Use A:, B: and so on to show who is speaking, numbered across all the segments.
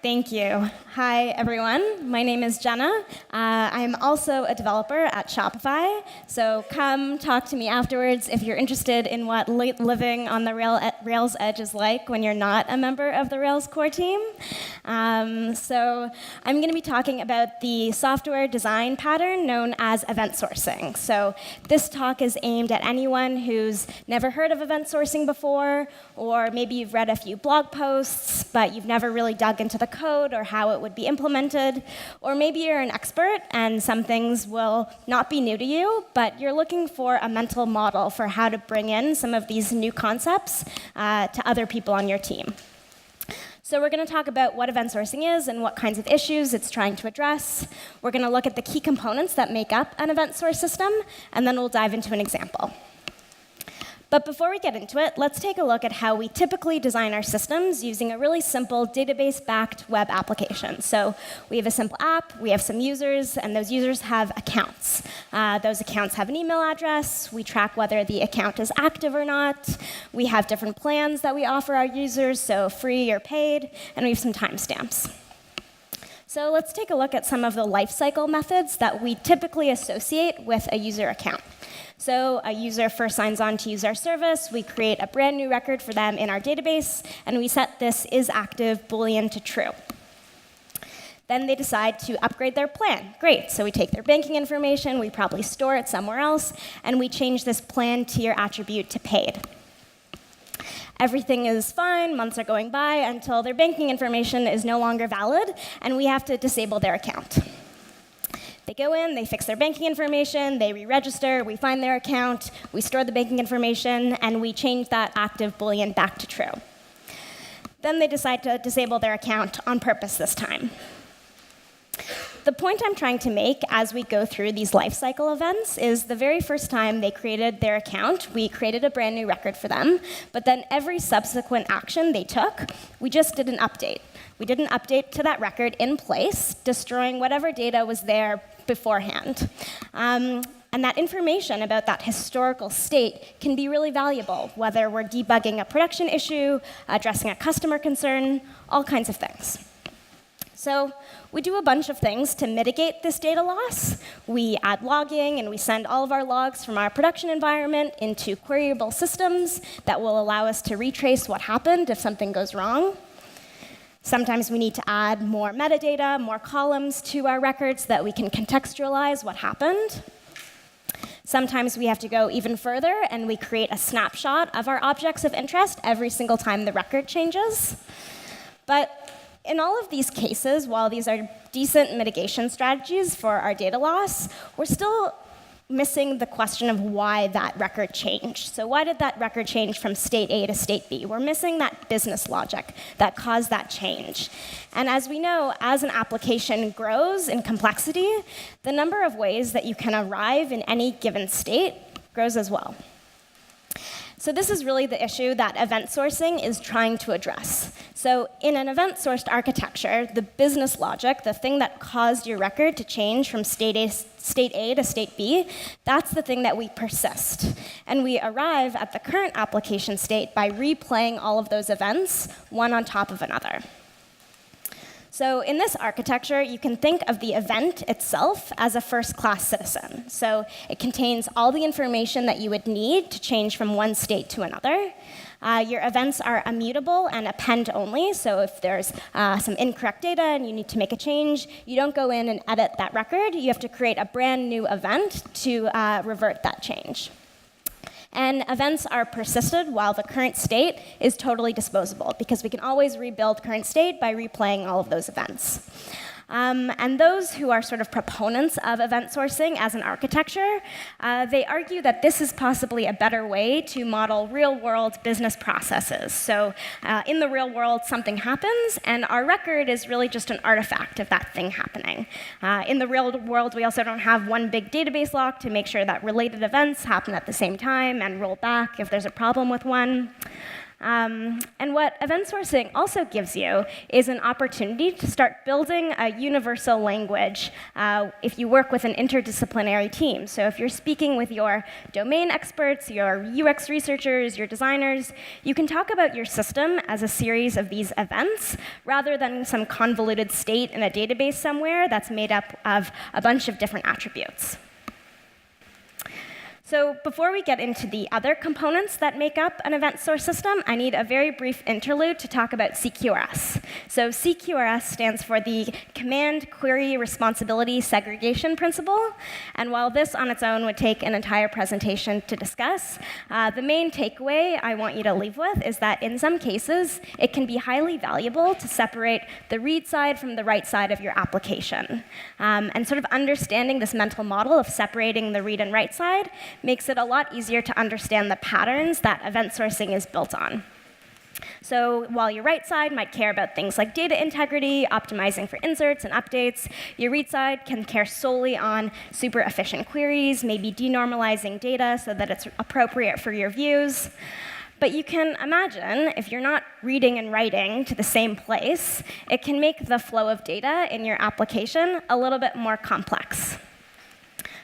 A: Thank you. Hi, everyone. My name is Jenna. I'm also a developer at Shopify, so come talk to me afterwards if you're interested in what living on the Rails edge is like when you're not a member of the Rails core team. So I'm going to be talking about the software design pattern known as event sourcing. So this talk is aimed at anyone who's never heard of event sourcing before, or maybe you've read a few blog posts, but you've never really dug into the code or how it would be implemented. Or maybe you're an expert and some things will not be new to you, but you're looking for a mental model for how to bring in some of these new concepts to other people on your team. So we're going to talk about what event sourcing is and what kinds of issues it's trying to address. We're going to look at the key components that make up an event source system, and then we'll dive into an example. But before we get into it, let's take a look at how we typically design our systems using a really simple database-backed web application. So we have a simple app, we have some users, and those users have accounts. Those accounts have an email address. We track whether the account is active or not. We have different plans that we offer our users, so free or paid, and we have some timestamps. So let's take a look at some of the lifecycle methods that we typically associate with a user account. So a user first signs on to use our service. We create a brand new record for them in our database, and we set this isActive Boolean to true. Then they decide to upgrade their plan. Great. So we take their banking information, we probably store it somewhere else, and we change this plan tier attribute to paid. Everything is fine, months are going by, until their banking information is no longer valid, and we have to disable their account. They go in, they fix their banking information, they re-register, we find their account, we store the banking information, and we change that active Boolean back to true. Then they decide to disable their account on purpose this time. The point I'm trying to make as we go through these lifecycle events is the very first time they created their account, we created a brand new record for them, but then every subsequent action they took, we just did an update. We did an update to that record in place, destroying whatever data was there beforehand. And that information about that historical state can be really valuable, whether we're debugging a production issue, addressing a customer concern, all kinds of things. So we do a bunch of things to mitigate this data loss. We add logging, and we send all of our logs from our production environment into queryable systems that will allow us to retrace what happened if something goes wrong. Sometimes we need to add more metadata, more columns to our records so that we can contextualize what happened. Sometimes we have to go even further, and we create a snapshot of our objects of interest every single time the record changes. But in all of these cases, while these are decent mitigation strategies for our data loss, we're still missing the question of why that record changed. So why did that record change from state A to state B? We're missing that business logic that caused that change. And as we know, as an application grows in complexity, the number of ways that you can arrive in any given state grows as well. So this is really the issue that event sourcing is trying to address. So in an event-sourced architecture, the business logic, the thing that caused your record to change from state A to state B, that's the thing that we persist. And we arrive at the current application state by replaying all of those events, one on top of another. So in this architecture, you can think of the event itself as a first-class citizen. So it contains all the information that you would need to change from one state to another. Your events are immutable and append only. So if there's some incorrect data and you need to make a change, you don't go in and edit that record. You have to create a brand new event to revert that change. And events are persisted while the current state is totally disposable, because we can always rebuild current state by replaying all of those events. And those who are sort of proponents of event sourcing as an architecture, they argue that this is possibly a better way to model real-world business processes. So in the real world, something happens, and our record is really just an artifact of that thing happening. In the real world, we also don't have one big database lock to make sure that related events happen at the same time and roll back if there's a problem with one. And what event sourcing also gives you is an opportunity to start building a universal language if you work with an interdisciplinary team. So if you're speaking with your domain experts, your UX researchers, your designers, you can talk about your system as a series of these events rather than some convoluted state in a database somewhere that's made up of a bunch of different attributes. So before we get into the other components that make up an event source system, I need a very brief interlude to talk about CQRS. So CQRS stands for the Command Query Responsibility Segregation Principle. And while this on its own would take an entire presentation to discuss, the main takeaway I want you to leave with is that in some cases, it can be highly valuable to separate the read side from the write side of your application. And sort of understanding this mental model of separating the read and write side makes it a lot easier to understand the patterns that event sourcing is built on. So while your write side might care about things like data integrity, optimizing for inserts and updates, your read side can care solely on super efficient queries, maybe denormalizing data so that it's appropriate for your views. But you can imagine, if you're not reading and writing to the same place, it can make the flow of data in your application a little bit more complex.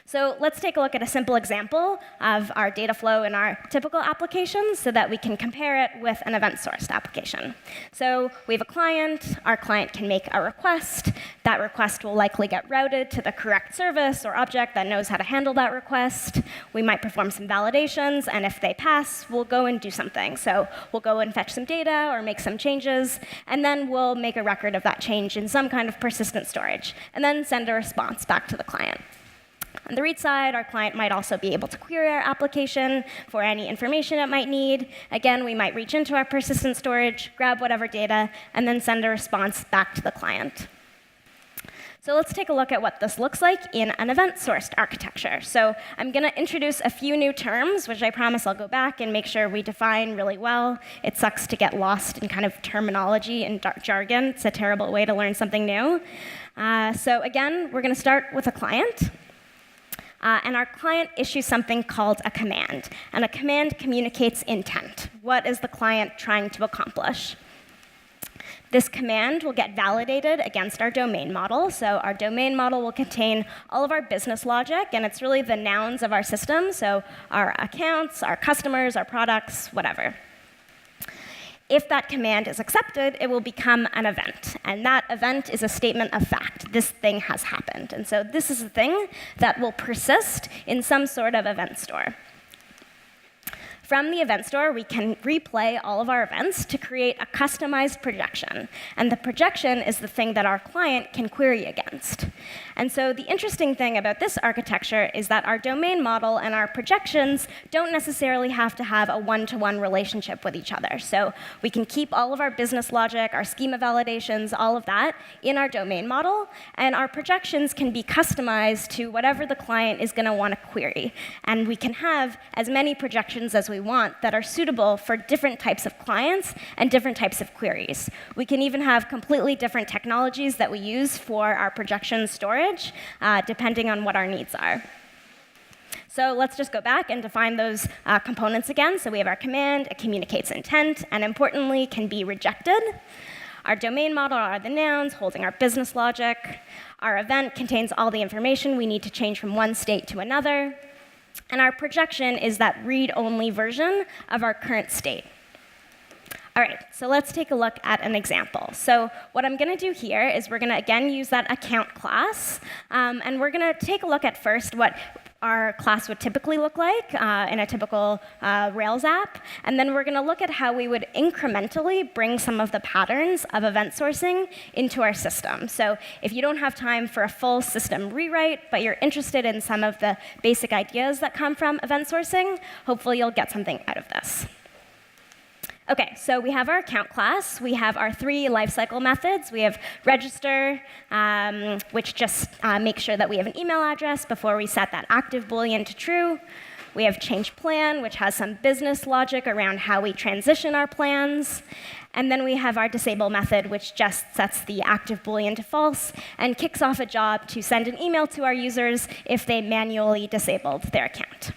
A: So let's take a look at a simple example of our data flow in our typical applications so that we can compare it with an event-sourced application. So we have a client. Our client can make a request. That request will likely get routed to the correct service or object that knows how to handle that request. We might perform some validations, and if they pass, we'll go and do something. So we'll go and fetch some data or make some changes, and then we'll make a record of that change in some kind of persistent storage, and then send a response back to the client. On the read side, our client might also be able to query our application for any information it might need. Again, we might reach into our persistent storage, grab whatever data, and then send a response back to the client. So let's take a look at what this looks like in an event-sourced architecture. So I'm going to introduce a few new terms, which I promise I'll go back and make sure we define really well. It sucks to get lost in kind of terminology and jargon. It's a terrible way to learn something new. So again, we're going to start with a client. And our client issues something called a command. And a command communicates intent. What is the client trying to accomplish? This command will get validated against our domain model. So our domain model will contain all of our business logic, and it's really the nouns of our system, so our accounts, our customers, our products, whatever. If that command is accepted, it will become an event. And that event is a statement of fact. This thing has happened. And so this is a thing that will persist in some sort of event store. From the event store, we can replay all of our events to create a customized projection. And the projection is the thing that our client can query against. And so the interesting thing about this architecture is that our domain model and our projections don't necessarily have to have a one-to-one relationship with each other. So we can keep all of our business logic, our schema validations, all of that in our domain model. And our projections can be customized to whatever the client is going to want to query. And we can have as many projections as we want that are suitable for different types of clients and different types of queries. We can even have completely different technologies that we use for our projection storage, depending on what our needs are. So let's just go back and define those components again. So we have our command, it communicates intent, and importantly, can be rejected. Our domain model are the nouns holding our business logic. Our event contains all the information we need to change from one state to another. And our projection is that read-only version of our current state. All right, so let's take a look at an example. So what I'm going to do here is we're going to, again, use that account class. And we're going to take a look at first what our class would typically look like in a typical Rails app. And then we're going to look at how we would incrementally bring some of the patterns of event sourcing into our system. So if you don't have time for a full system rewrite, but you're interested in some of the basic ideas that come from event sourcing, hopefully you'll get something out of this. OK, so we have our account class. We have our 3 lifecycle methods. We have register, which just makes sure that we have an email address before we set that active Boolean to true. We have change plan, which has some business logic around how we transition our plans. And then we have our disable method, which just sets the active Boolean to false and kicks off a job to send an email to our users if they manually disabled their account.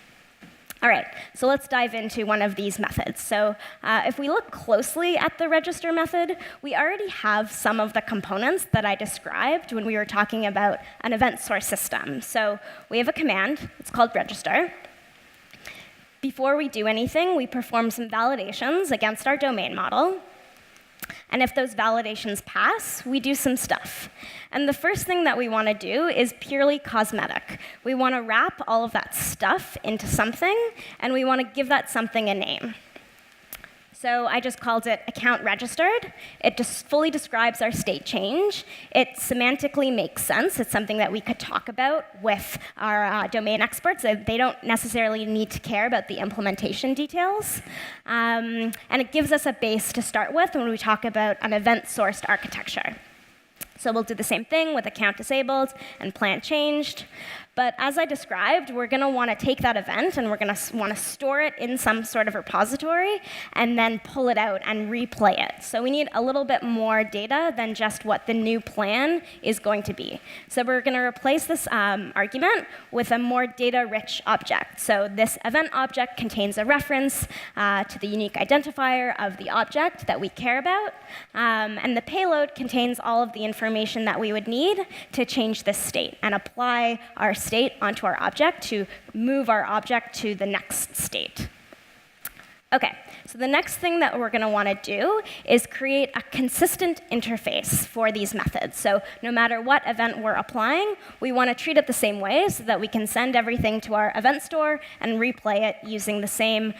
A: All right, so let's dive into one of these methods. So if we look closely at the register method, we already have some of the components that I described when we were talking about an event source system. So we have a command. It's called register. Before we do anything, we perform some validations against our domain model. And if those validations pass, we do some stuff. And the first thing that we want to do is purely cosmetic. We want to wrap all of that stuff into something, and we want to give that something a name. So I just called it account registered. It just fully describes our state change. It semantically makes sense. It's something that we could talk about with our domain experts. They don't necessarily need to care about the implementation details. And it gives us a base to start with when we talk about an event-sourced architecture. So we'll do the same thing with account disabled and plan changed. But as I described, we're going to want to take that event, and we're going to want to store it in some sort of repository, and then pull it out and replay it. So we need a little bit more data than just what the new plan is going to be. So we're going to replace this argument with a more data-rich object. So this event object contains a reference to the unique identifier of the object that we care about. And the payload contains all of the information that we would need to change this state and apply our state onto our object to move our object to the next state. OK, so the next thing that we're going to want to do is create a consistent interface for these methods. So no matter what event we're applying, we want to treat it the same way so that we can send everything to our event store and replay it using the same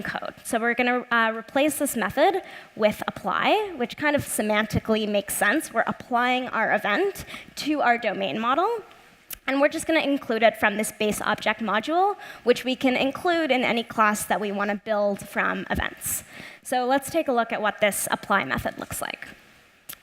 A: code. So we're going to replace this method with apply, which kind of semantically makes sense. We're applying our event to our domain model. And we're just going to include it from this base object module, which we can include in any class that we want to build from events. So let's take a look at what this apply method looks like.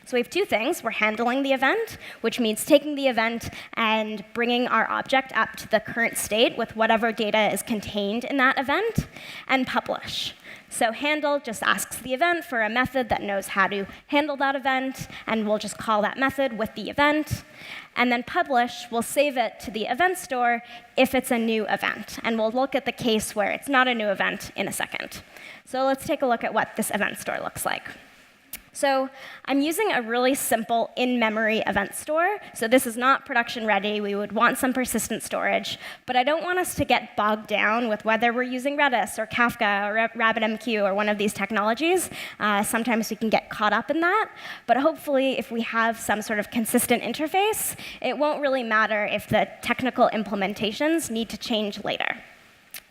A: So we have two things. We're handling the event, which means taking the event and bringing our object up to the current state with whatever data is contained in that event, and publish. So handle just asks the event for a method that knows how to handle that event, and we'll just call that method with the event. And then publish, we'll save it to the event store if it's a new event. And we'll look at the case where it's not a new event in a second. So let's take a look at what this event store looks like. So I'm using a really simple in-memory event store. So this is not production ready. We would want some persistent storage. But I don't want us to get bogged down with whether we're using Redis or Kafka or RabbitMQ or one of these technologies. Sometimes we can get caught up in that. But hopefully, if we have some sort of consistent interface, it won't really matter if the technical implementations need to change later.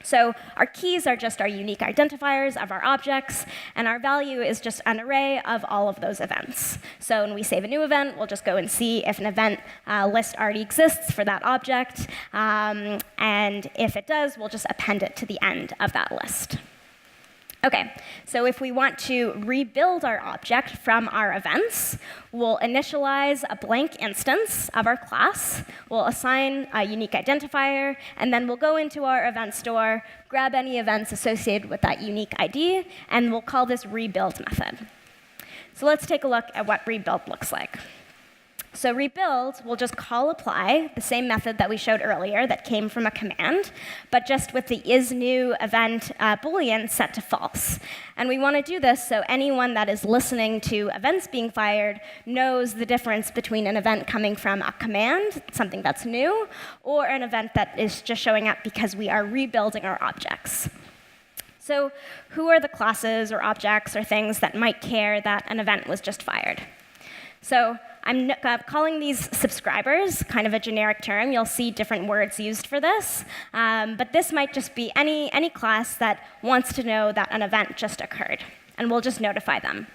A: So our keys are just our unique identifiers of our objects, and our value is just an array of all of those events. So when we save a new event, we'll just go and see if an event list already exists for that object. And if it does, we'll just append it to the end of that list. OK, so if we want to rebuild our object from our events, we'll initialize a blank instance of our class. We'll assign a unique identifier, and then we'll go into our event store, grab any events associated with that unique ID, and we'll call this rebuild method. So let's take a look at what rebuild looks like. So rebuild, we'll just call apply, the same method that we showed earlier that came from a command, but just with the isNew event Boolean set to false. And we want to do this so anyone that is listening to events being fired knows the difference between an event coming from a command, something that's new, or an event that is just showing up because we are rebuilding our objects. So who are the classes or objects or things that might care that an event was just fired? So I'm calling these subscribers, kind of a generic term. You'll see different words used for this. But this might just be any class that wants to know that an event just occurred. And we'll just notify them.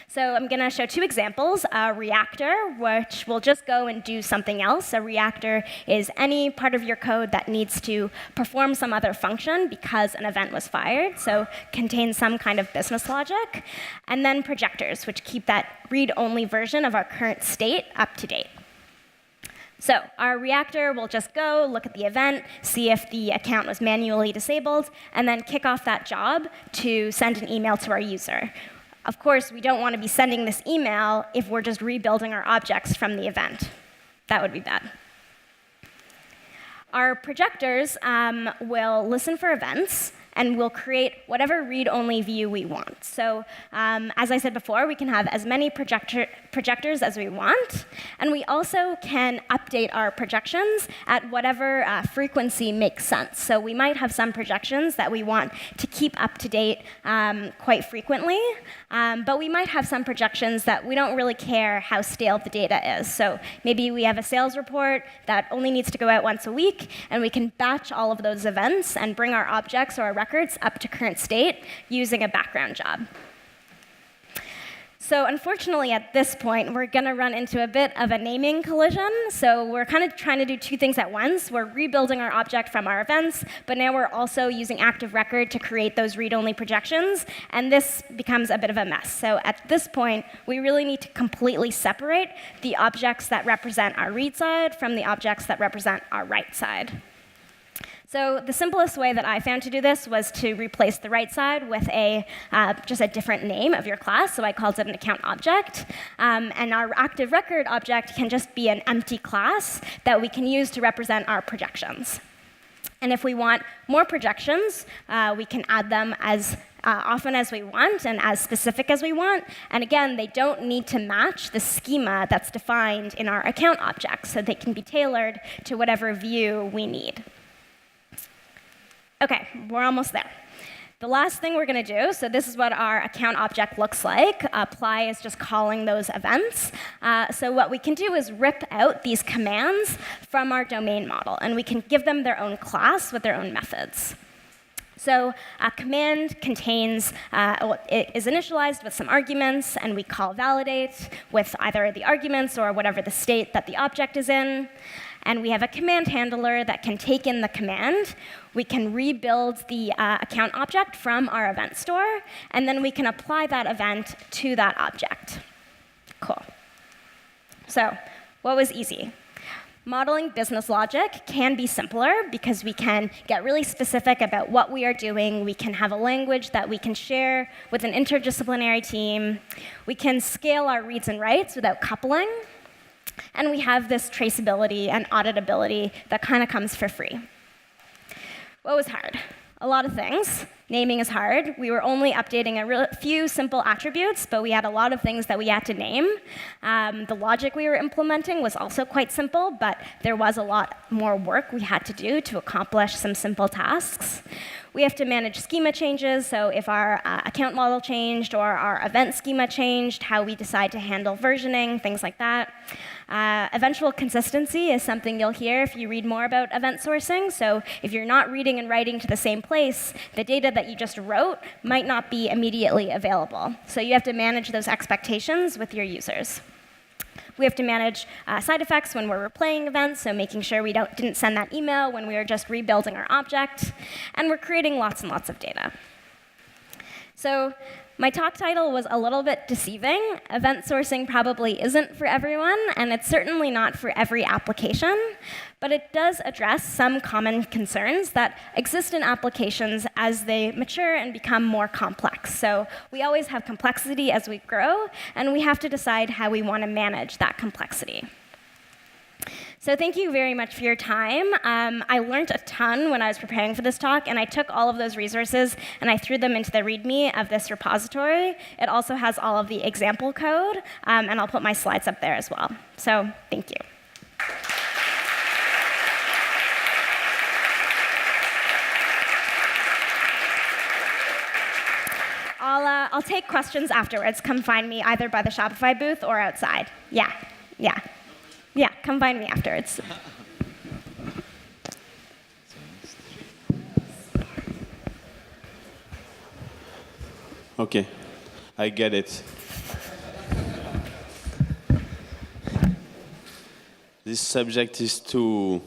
A: So I'm going to show two examples. A reactor, which will just go and do something else. A reactor is any part of your code that needs to perform some other function because an event was fired, so contains some kind of business logic. And then projectors, which keep that read-only version of our current state up to date. So our reactor will just go, look at the event, see if the account was manually disabled, and then kick off that job to send an email to our user. Of course, we don't want to be sending this email if we're just rebuilding our objects from the event. That would be bad. Our projectors will listen for events, and we'll create whatever read-only view we want. So as I said before, we can have as many projectors as we want, and we also can update our projections at whatever frequency makes sense. So we might have some projections that we want to keep up to date quite frequently, but we might have some projections that we don't really care how stale the data is. So maybe we have a sales report that only needs to go out once a week, and we can batch all of those events and bring our objects or our records up to current state using a background job. So unfortunately, at this point, we're going to run into a bit of a naming collision. So we're kind of trying to do two things at once. We're rebuilding our object from our events, but now we're also using active record to create those read-only projections, and this becomes a bit of a mess. So at this point, we really need to completely separate the objects that represent our read side from the objects that represent our write side. So the simplest way that I found to do this was to replace the write side with just a different name of your class. So I called it an account object. And our active record object can just be an empty class that we can use to represent our projections. And if we want more projections, we can add them as often as we want and as specific as we want. And again, they don't need to match the schema that's defined in our account object. So they can be tailored to whatever view we need. OK, we're almost there. The last thing we're going to do, so this is what our account object looks like. Apply is just calling those events. So what we can do is rip out these commands from our domain model, and we can give them their own class with their own methods. So a command contains, it is initialized with some arguments, and we call validate with either the arguments or whatever the state that the object is in. And we have a command handler that can take in the command. We can rebuild the account object from our event store, and then we can apply that event to that object. Cool. So what was easy? Modeling business logic can be simpler because we can get really specific about what we are doing. We can have a language that we can share with an interdisciplinary team. We can scale our reads and writes without coupling. And we have this traceability and auditability that kind of comes for free. What was hard? A lot of things. Naming is hard. We were only updating a few simple attributes, but we had a lot of things that we had to name. The logic we were implementing was also quite simple, but there was a lot more work we had to do to accomplish some simple tasks. We have to manage schema changes, so if our account model changed or our event schema changed, how we decide to handle versioning, things like that. Eventual consistency is something you'll hear if you read more about event sourcing. So if you're not reading and writing to the same place, the data that you just wrote might not be immediately available. So you have to manage those expectations with your users. We have to manage side effects when we're replaying events, so making sure we didn't send that email when we were just rebuilding our object. And we're creating lots and lots of data. So my talk title was a little bit deceiving. Event sourcing probably isn't for everyone, and it's certainly not for every application. But it does address some common concerns that exist in applications as they mature and become more complex. So we always have complexity as we grow, and we have to decide how we want to manage that complexity. So thank you very much for your time. I learned a ton when I was preparing for this talk, and I took all of those resources and I threw them into the README of this repository. It also has all of the example code, and I'll put my slides up there as well. So thank you. I'll take questions afterwards. Come find me either by the Shopify booth or outside. Yeah, come find me afterwards.
B: OK, I get it. This subject is too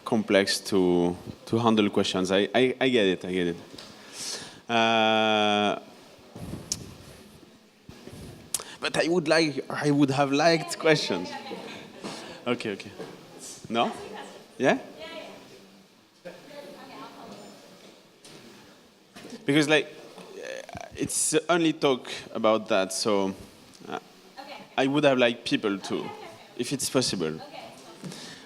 B: complex to handle questions. I get it. But I would have liked questions. Okay. No? Yeah? Because it's only talk about that, so I would have liked people too, if it's possible.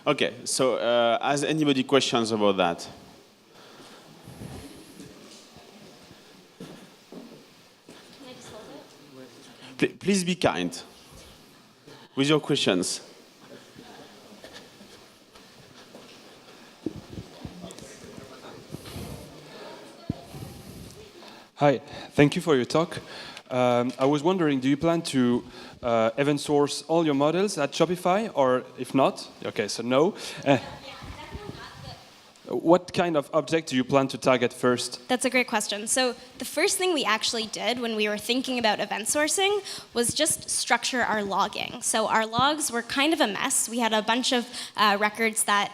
B: Okay, so has anybody questions about that? Please be kind with your questions.
C: Hi, thank you for your talk. I was wondering, do you plan to event source all your models at Shopify, or if not, okay, so no. What kind of object do you plan to target first?
A: That's a great question. So the first thing we actually did when we were thinking about event sourcing was just structure our logging. So our logs were kind of a mess. We had a bunch of records that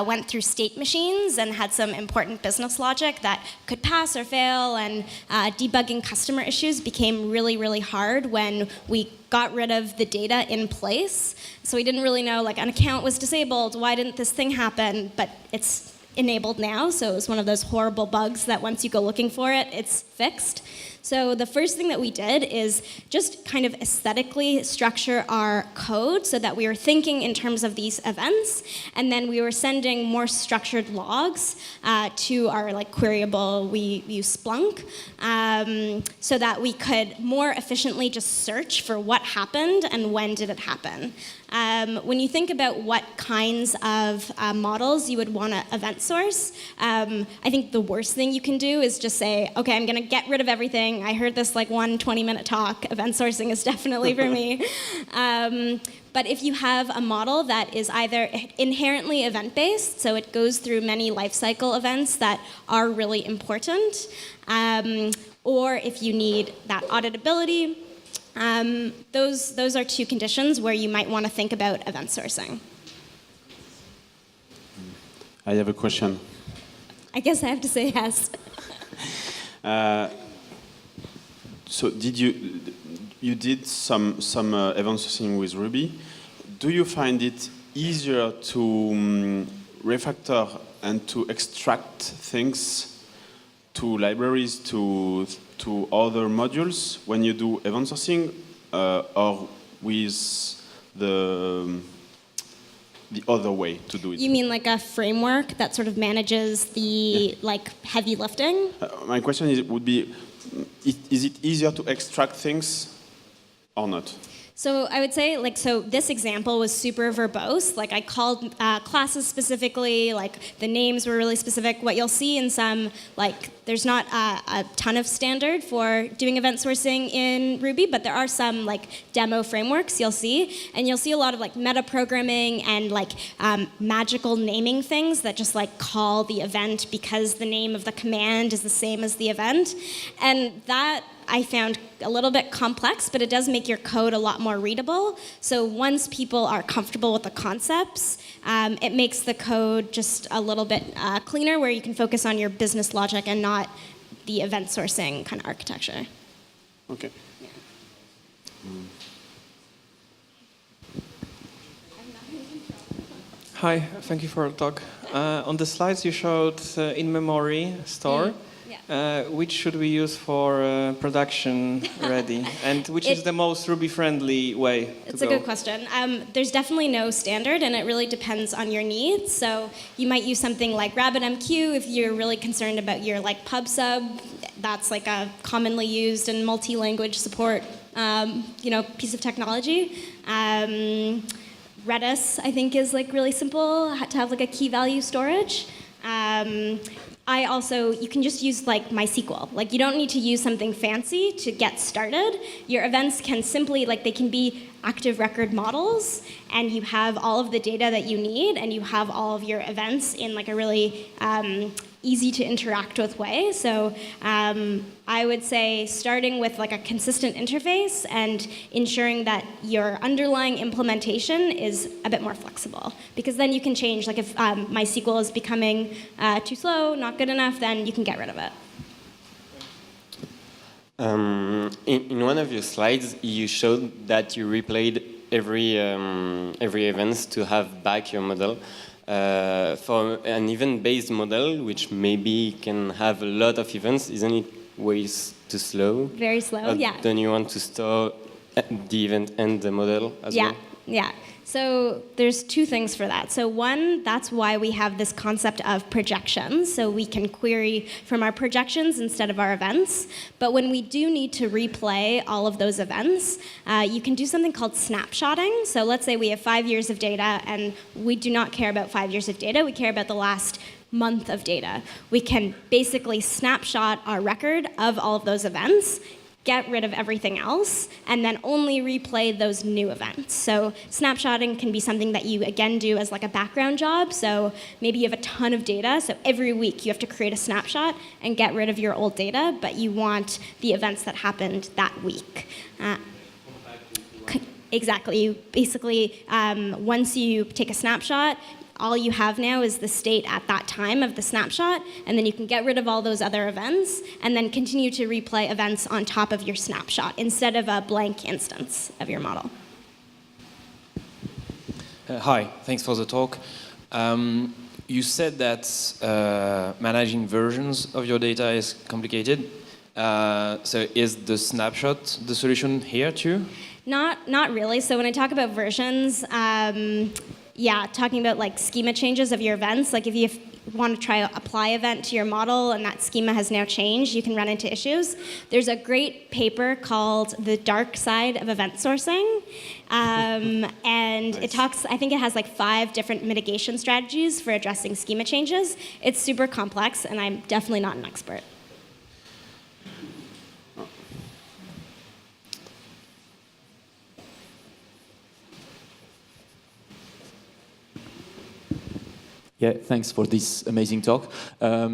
A: went through state machines and had some important business logic that could pass or fail, and debugging customer issues became really, really hard when we got rid of the data in place. So we didn't really know, like, an account was disabled, why didn't this thing happen? But it's enabled now, so it was one of those horrible bugs that once you go looking for it, it's fixed. So the first thing that we did is just kind of aesthetically structure our code so that we were thinking in terms of these events, and then we were sending more structured logs to our queryable, we use Splunk, so that we could more efficiently just search for what happened and when did it happen. When you think about what kinds of models you would want to event source, I think the worst thing you can do is just say, okay, I'm going to get rid of everything. I heard this one 20-minute talk. Event sourcing is definitely for me. But if you have a model that is either inherently event-based, so it goes through many lifecycle events that are really important, or if you need that auditability, those are two conditions where you might want to think about event sourcing.
B: I have a question.
A: I guess I have to say yes.
B: So you did some event sourcing with Ruby. Do you find it easier to refactor and to extract things to libraries, to other modules when you do event sourcing, or with the other way to do it?
A: You mean like a framework that sort of manages the heavy lifting?
B: My question would be, is it easier to extract things or not?
A: So I would say, so this example was super verbose. I called classes specifically, the names were really specific. What you'll see in some, there's not a ton of standard for doing event sourcing in Ruby, but there are some, demo frameworks you'll see. And you'll see a lot of, meta programming and, magical naming things that just, call the event because the name of the command is the same as the event. And that I found a little bit complex, but it does make your code a lot more readable. So once people are comfortable with the concepts, it makes the code just a little bit cleaner, where you can focus on your business logic and not the event sourcing kind of architecture.
B: Okay.
A: Yeah.
D: Hi, thank you for the talk. On the slides you showed in-memory store. Which should we use for production ready? And which is the most Ruby-friendly way to
A: It's a good question. There's definitely no standard, and it really depends on your needs. So you might use something like RabbitMQ if you're really concerned about your pub sub. That's a commonly used and multi-language support piece of technology. Redis, I think, is really simple to have a key value storage. You can just use MySQL. You don't need to use something fancy to get started. Your events can simply, they can be active record models, and you have all of the data that you need, and you have all of your events in a really easy to interact with way. So I would say starting with a consistent interface and ensuring that your underlying implementation is a bit more flexible, because then you can change. If MySQL is becoming too slow, not good enough, then you can get rid of it.
E: In one of your slides, you showed that you replayed every event to have back your model. For an event-based model, which maybe can have a lot of events, isn't it way too slow?
A: Very slow, yeah.
E: Don't you want to store the event and the model as well?
A: Yeah. So there's two things for that. So one, that's why we have this concept of projections. So we can query from our projections instead of our events. But when we do need to replay all of those events, you can do something called snapshotting. So let's say we have 5 years of data, and we do not care about 5 years of data. We care about the last month of data. We can basically snapshot our record of all of those events, get rid of everything else, and then only replay those new events. So snapshotting can be something that you, again, do as like a background job. So maybe you have a ton of data, so every week you have to create a snapshot and get rid of your old data, but you want the events that happened that week. Exactly. You basically, once you take a snapshot, all you have now is the state at that time of the snapshot, and then you can get rid of all those other events, and then continue to replay events on top of your snapshot instead of a blank instance of your model.
F: Hi, thanks for the talk. You said that managing versions of your data is complicated. So is the snapshot the solution here too?
A: Not really. So when I talk about versions, yeah, talking about like schema changes of your events, like if you want to try to apply event to your model and that schema has now changed, you can run into issues. There's a great paper called The Dark Side of Event Sourcing. And nice. It talks, I think it has like 5 different mitigation strategies for addressing schema changes. It's super complex, and I'm definitely not an expert.
G: Yeah, thanks for this amazing talk. I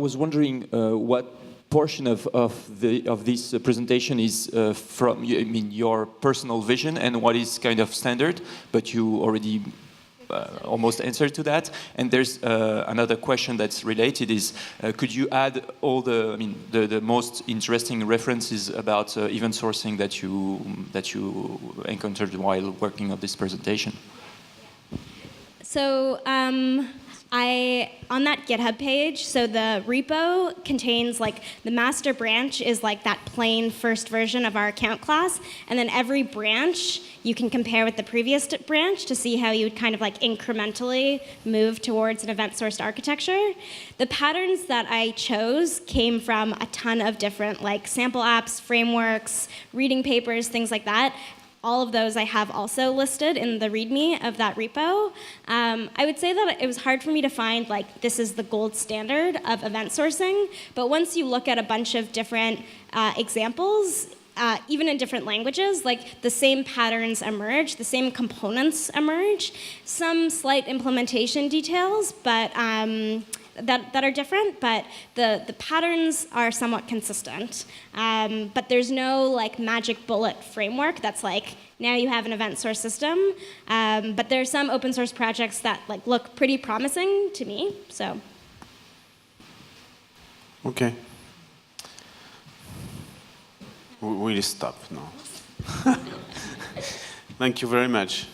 G: was wondering what portion of this presentation is from your personal vision and what is kind of standard, but you already almost answered to that. And there's another question that's related is, could you add all the most interesting references about event sourcing that you encountered while working on this presentation?
A: So on that GitHub page, so the repo contains like the master branch is like that plain first version of our account class, and then every branch you can compare with the previous branch to see how you would kind of like incrementally move towards an event-sourced architecture. The patterns that I chose came from a ton of different like sample apps, frameworks, reading papers, things like that. All of those I have also listed in the README of that repo. I would say that it was hard for me to find like this is the gold standard of event sourcing, but once you look at a bunch of different examples, even in different languages, like the same patterns emerge, the same components emerge, some slight implementation details, but that are different, but the patterns are somewhat consistent. But there's no like magic bullet framework that's like, now you have an event source system. But there are some open source projects that like look pretty promising to me, so.
B: Okay. We'll stop now. Thank you very much.